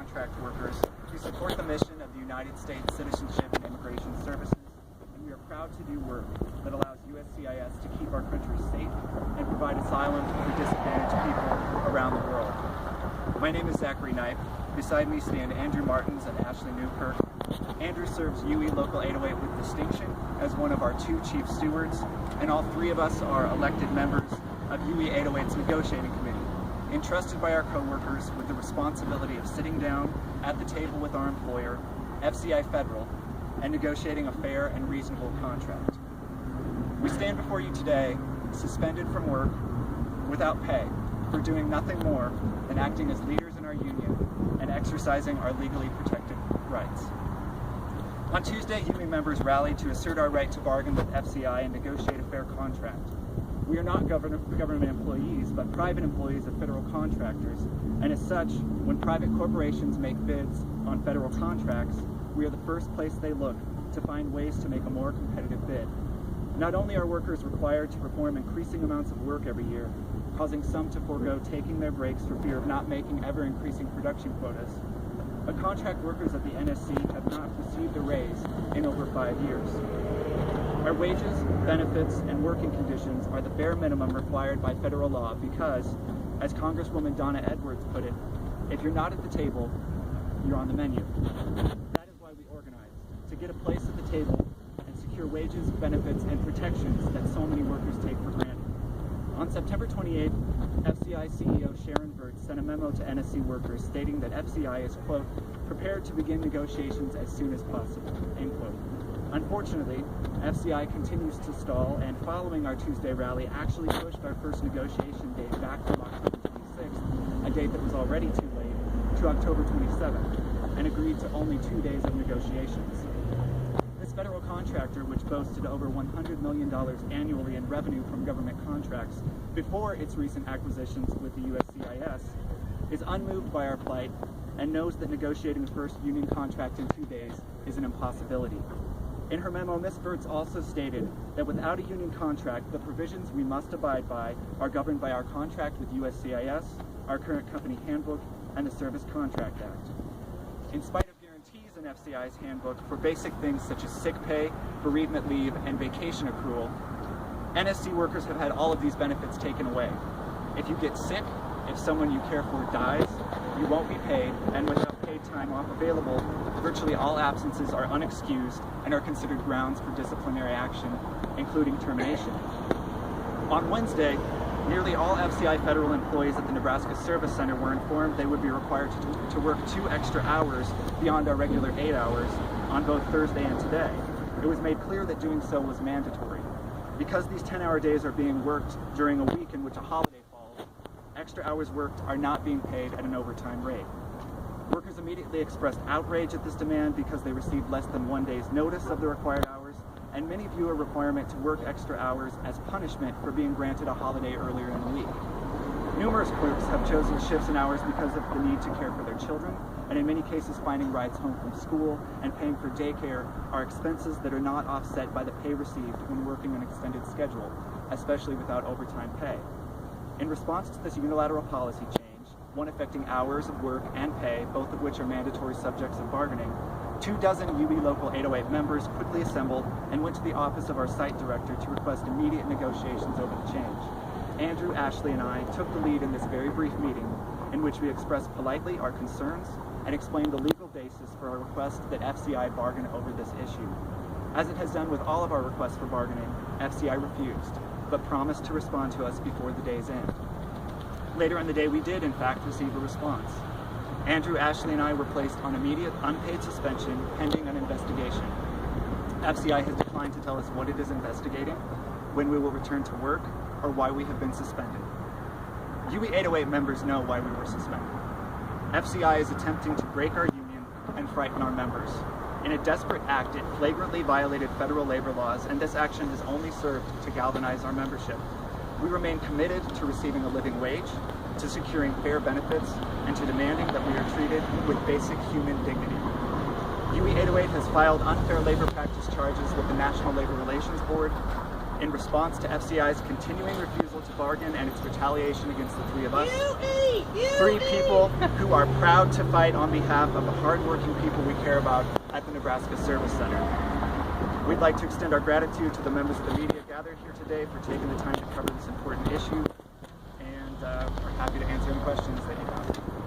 contract workers who support the mission of the United States Citizenship and Immigration Services, and we are proud to do work that allows USCIS to keep our country safe and provide asylum for disadvantaged people around the world. My name is Zachary Knipe. Beside me stand Andrew Martins and Ashley Newkirk. Andrew serves UE Local 808 with distinction as one of our 2 chief stewards, and all 3 of us are elected members of UE 808's negotiating committee, entrusted by our co-workers with the responsibility of sitting down at the table with our employer, FCI Federal, and negotiating a fair and reasonable contract. We stand before you today suspended from work without pay for doing nothing more than acting as leaders in our union and exercising our legally protected rights. On Tuesday, union members rallied to assert our right to bargain with FCI and negotiate a fair contract. We are not government employees, but private employees of federal contractors, and as such, when private corporations make bids on federal contracts, we are the first place they look to find ways to make a more competitive bid. Not only are workers required to perform increasing amounts of work every year, causing some to forego taking their breaks for fear of not making ever-increasing production quotas, but contract workers at the NSC have not received a raise in over 5 years. Our wages, benefits, and working conditions are the bare minimum required by federal law because, as Congresswoman Donna Edwards put it, if you're not at the table, you're on the menu. That is why we organize, to get a place at the table and secure wages, benefits, and protections that so many workers take for granted. On September 28th, FCI CEO Sharon Burt sent a memo to NSC workers stating that FCI is, quote, prepared to begin negotiations as soon as possible, end quote. Unfortunately, FCI continues to stall, and following our Tuesday rally, actually pushed our first negotiation date back from October 26th, a date that was already too late, to October 27th, and agreed to only 2 days of negotiations. This federal contractor, which boasted over $100 million annually in revenue from government contracts before its recent acquisitions with the USCIS, is unmoved by our plight and knows that negotiating the first union contract in 2 days is an impossibility. In her memo, Ms. Burtz also stated that without a union contract, the provisions we must abide by are governed by our contract with USCIS, our current company handbook, and the Service Contract Act. In spite of guarantees in FCI's handbook for basic things such as sick pay, bereavement leave, and vacation accrual, NSC workers have had all of these benefits taken away. If you get sick, if someone you care for dies, you won't be paid, and without paid time off available, virtually all absences are unexcused and are considered grounds for disciplinary action, including termination. On Wednesday, nearly all FCI federal employees at the Nebraska Service Center were informed they would be required to work 2 extra hours beyond our regular 8 hours on both Thursday and today. It was made clear that doing so was mandatory. Because these 10-hour days are being worked during a week in which a holiday falls, extra hours worked are not being paid at an overtime rate. Workers immediately expressed outrage at this demand because they received less than 1 day's notice of the required hours, and many view a requirement to work extra hours as punishment for being granted a holiday earlier in the week. Numerous clerks have chosen shifts and hours because of the need to care for their children, and in many cases finding rides home from school and paying for daycare are expenses that are not offset by the pay received when working an extended schedule, especially without overtime pay. In response to this unilateral policy change, one affecting hours of work and pay, both of which are mandatory subjects of bargaining, 24 UE Local 808 members quickly assembled and went to the office of our site director to request immediate negotiations over the change. Andrew, Ashley, and I took the lead in this very brief meeting, in which we expressed politely our concerns and explained the legal basis for our request that FCI bargain over this issue. As it has done with all of our requests for bargaining, FCI refused, but promised to respond to us before the day's end. Later in the day, we did, in fact, receive a response. Andrew, Ashley, and I were placed on immediate unpaid suspension pending an investigation. FCI has declined to tell us what it is investigating, when we will return to work, or why we have been suspended. UE 808 members know why we were suspended. FCI is attempting to break our union and frighten our members. In a desperate act, it flagrantly violated federal labor laws, and this action has only served to galvanize our membership. We remain committed to receiving a living wage, to securing fair benefits, and to demanding that we are treated with basic human dignity. UE 808 has filed unfair labor practice charges with the National Labor Relations Board, in response to FCI's continuing refusal to bargain and its retaliation against the three of us. Three people who are proud to fight on behalf of the hardworking people we care about at the Nebraska Service Center. We'd like to extend our gratitude to the members of the media gathered here today for taking the time to cover this important issue, and we're happy to answer any questions that you have.